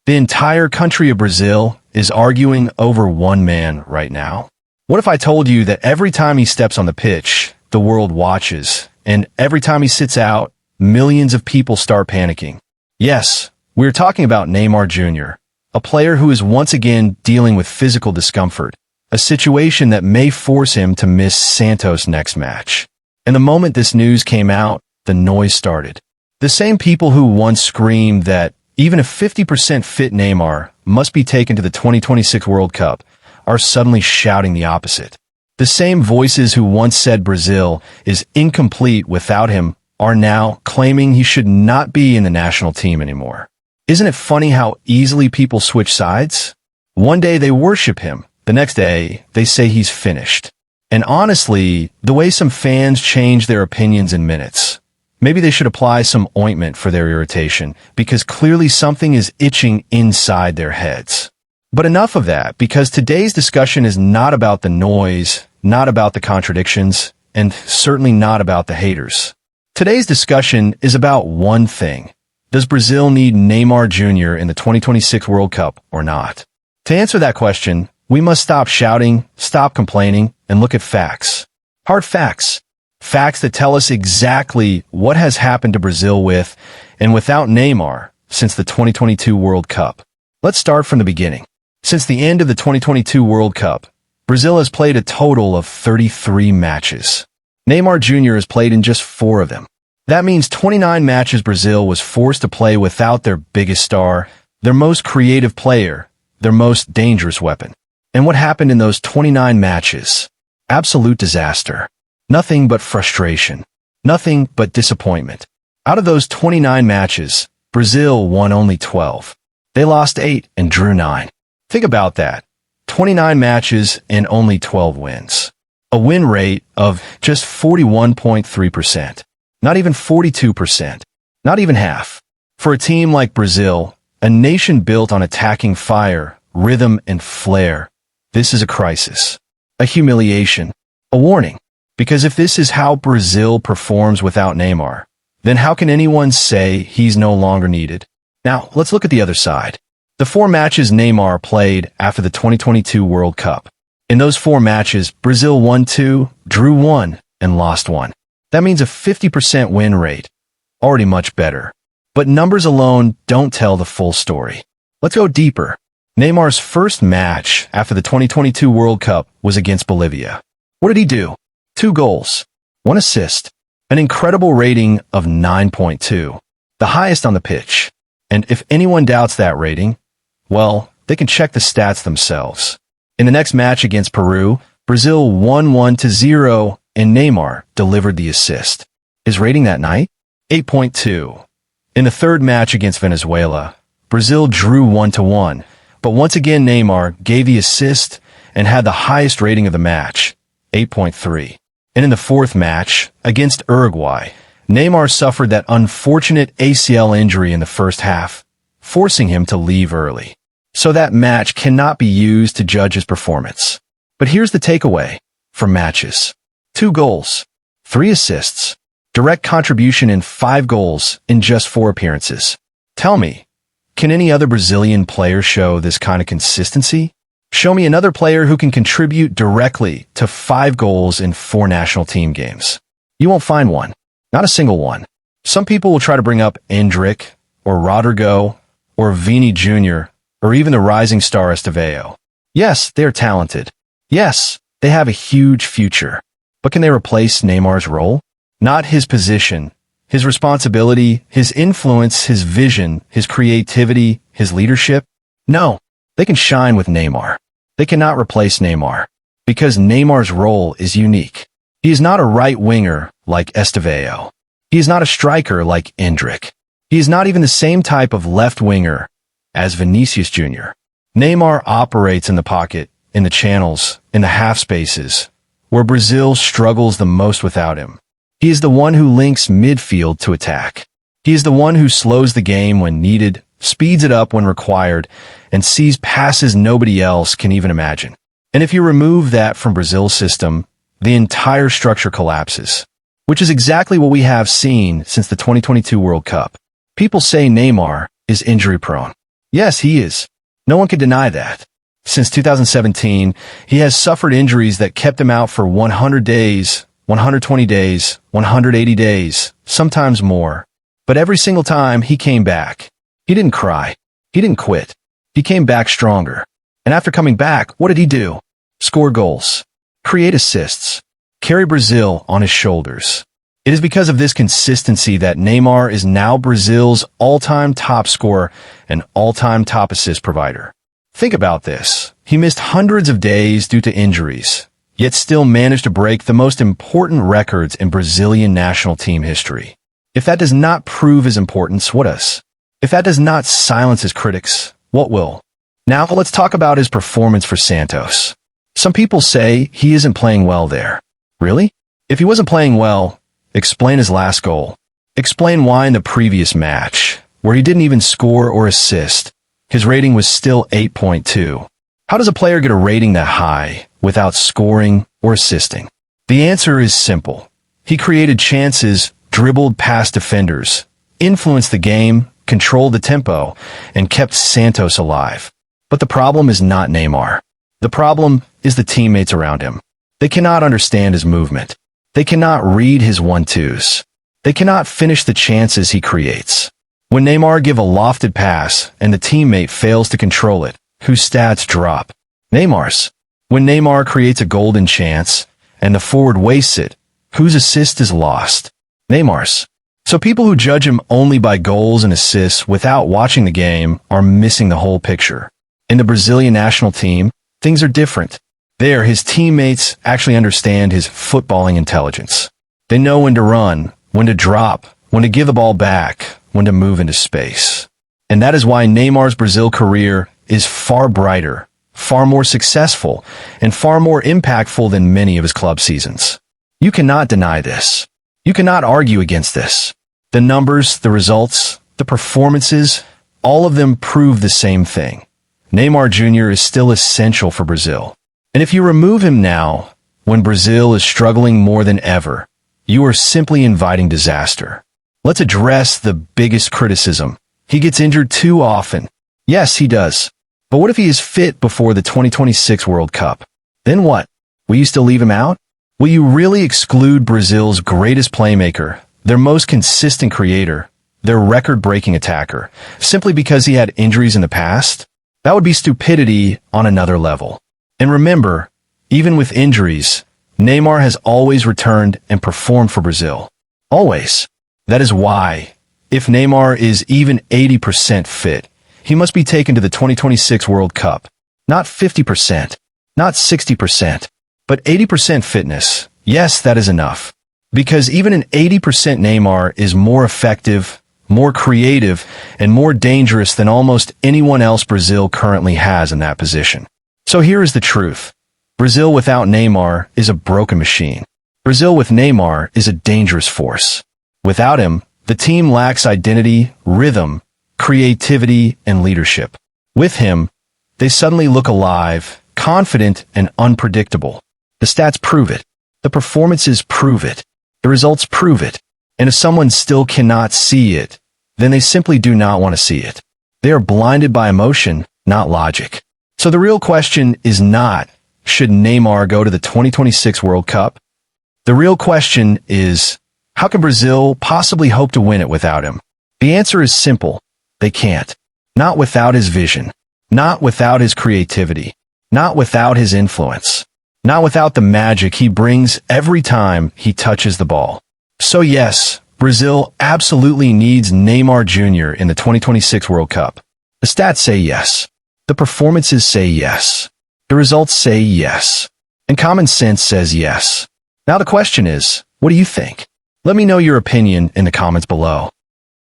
The entire country of Brazil is arguing over one man right now. What if I told you that every time he steps on the pitch, the world watches, and every time he sits out, millions of people start panicking? Yes, we're talking about Neymar Jr., a player who is once again dealing with physical discomfort, a situation that may force him to miss Santos' next match. And the moment this news came out, the noise started. The same people who once screamed that even a 50% fit Neymar must be taken to the 2026 World Cup are suddenly shouting the opposite. The same voices who once said Brazil is incomplete without him are now claiming he should not be in the national team anymore. Isn't it funny how easily people switch sides? One day they worship him, the next day they say he's finished. And honestly, the way some fans change their opinions in minutes, maybe they should apply some ointment for their irritation, because clearly something is itching inside their heads. But enough of that, because today's discussion is not about the noise, not about the contradictions, and certainly not about the haters. Today's discussion is about one thing. Does Brazil need Neymar Jr. in the 2026 World Cup or not? To answer that question, we must stop shouting, stop complaining, and look at facts. Hard facts. Facts that tell us exactly what has happened to Brazil with and without Neymar since the 2022 World Cup. Let's start from the beginning. Since the end of the 2022 World Cup, Brazil has played a total of 33 matches. Neymar Jr. has played in just 4 of them. That means 29 matches Brazil was forced to play without their biggest star, their most creative player, their most dangerous weapon. And what happened in those 29 matches? Absolute disaster. Nothing but frustration. Nothing but disappointment. Out of those 29 matches, Brazil won only 12. They lost 8 and drew 9. Think about that. 29 matches and only 12 wins. A win rate of just 41.3%. Not even 42%. Not even half. For a team like Brazil, a nation built on attacking fire, rhythm, and flair, this is a crisis. A humiliation. A warning. Because if this is how Brazil performs without Neymar, then how can anyone say he's no longer needed? Now, let's look at the other side. The 4 matches Neymar played after the 2022 World Cup. In those 4 matches, Brazil won 2, drew 1, and lost 1. That means a 50% win rate. Already much better. But numbers alone don't tell the full story. Let's go deeper. Neymar's first match after the 2022 World Cup was against Bolivia. What did he do? 2 goals, 1 assist, an incredible rating of 9.2, the highest on the pitch. And if anyone doubts that rating, well, they can check the stats themselves. In the next match against Peru, Brazil won 1-0, and Neymar delivered the assist. His rating that night? 8.2. In the third match against Venezuela, Brazil drew 1-1, but once again Neymar gave the assist and had the highest rating of the match, 8.3. And in the fourth match, against Uruguay, Neymar suffered that unfortunate ACL injury in the first half, forcing him to leave early. So that match cannot be used to judge his performance. But here's the takeaway from matches. 2 goals, 3 assists, direct contribution in 5 goals in just 4 appearances. Tell me, can any other Brazilian player show this kind of consistency? Show me another player who can contribute directly to 5 goals in 4 national team games. You won't find one. Not a single one. Some people will try to bring up Endrick, or Rodrigo, or Vini Jr., or even the rising star Estevao. Yes, they are talented. Yes, they have a huge future. But can they replace Neymar's role? Not his position, his responsibility, his influence, his vision, his creativity, his leadership? No, they can shine with Neymar. They cannot replace Neymar, because Neymar's role is unique. He is not a right winger like Estevao. He is not a striker like Endrick. He is not even the same type of left winger as Vinicius Jr. Neymar operates in the pocket, in the channels, in the half spaces, where Brazil struggles the most without him. He is the one who links midfield to attack. He is the one who slows the game when needed, speeds it up when required, and sees passes nobody else can even imagine. And if you remove that from Brazil's system, the entire structure collapses, which is exactly what we have seen since the 2022 World Cup. People say Neymar is injury-prone. Yes, he is. No one can deny that. Since 2017, he has suffered injuries that kept him out for 100 days, 120 days, 180 days, sometimes more. But every single time he came back. He didn't cry. He didn't quit. He came back stronger. And after coming back, what did he do? Score goals. Create assists. Carry Brazil on his shoulders. It is because of this consistency that Neymar is now Brazil's all-time top scorer and all-time top assist provider. Think about this. He missed hundreds of days due to injuries, yet still managed to break the most important records in Brazilian national team history. If that does not prove his importance, what does? If that does not silence his critics, what will? Now let's talk about his performance for Santos. Some people say he isn't playing well there. Really? If he wasn't playing well, explain his last goal. Explain why in the previous match, where he didn't even score or assist, his rating was still 8.2. How does a player get a rating that high without scoring or assisting? The answer is simple. He created chances, dribbled past defenders, influenced the game, controlled the tempo, and kept Santos alive. But the problem is not Neymar. The problem is the teammates around him. They cannot understand his movement. They cannot read his 1-2s. They cannot finish the chances he creates. When Neymar gives a lofted pass and the teammate fails to control it, whose stats drop? Neymar's. When Neymar creates a golden chance and the forward wastes it, whose assist is lost? Neymar's. So people who judge him only by goals and assists without watching the game are missing the whole picture. In the Brazilian national team, things are different. There, his teammates actually understand his footballing intelligence. They know when to run, when to drop, when to give the ball back, when to move into space. And that is why Neymar's Brazil career is far brighter, far more successful, and far more impactful than many of his club seasons. You cannot deny this. You cannot argue against this. The numbers, the results, the performances, all of them prove the same thing. Neymar Jr. is still essential for Brazil. And if you remove him now, when Brazil is struggling more than ever, you are simply inviting disaster. Let's address the biggest criticism. He gets injured too often. Yes, he does. But what if he is fit before the 2026 World Cup? Then what? Will you still leave him out? Will you really exclude Brazil's greatest playmaker, their most consistent creator, their record-breaking attacker, simply because he had injuries in the past? That would be stupidity on another level. And remember, even with injuries, Neymar has always returned and performed for Brazil. Always. That is why, if Neymar is even 80% fit, he must be taken to the 2026 World Cup. Not 50%, not 60%, but 80% fitness. Yes, that is enough. Because even an 80% Neymar is more effective, more creative, and more dangerous than almost anyone else Brazil currently has in that position. So here is the truth. Brazil without Neymar is a broken machine. Brazil with Neymar is a dangerous force. Without him, the team lacks identity, rhythm, creativity, and leadership. With him, they suddenly look alive, confident, and unpredictable. The stats prove it. The performances prove it. The results prove it. And if someone still cannot see it, then they simply do not want to see it. They are blinded by emotion, not logic. So the real question is not, should Neymar go to the 2026 World Cup? The real question is, how can Brazil possibly hope to win it without him? The answer is simple. They can't. Not without his vision. Not without his creativity. Not without his influence. Not without the magic he brings every time he touches the ball. So yes, Brazil absolutely needs Neymar Jr. in the 2026 World Cup. The stats say yes. The performances say yes. The results say yes. And common sense says yes. Now the question is, what do you think? Let me know your opinion in the comments below.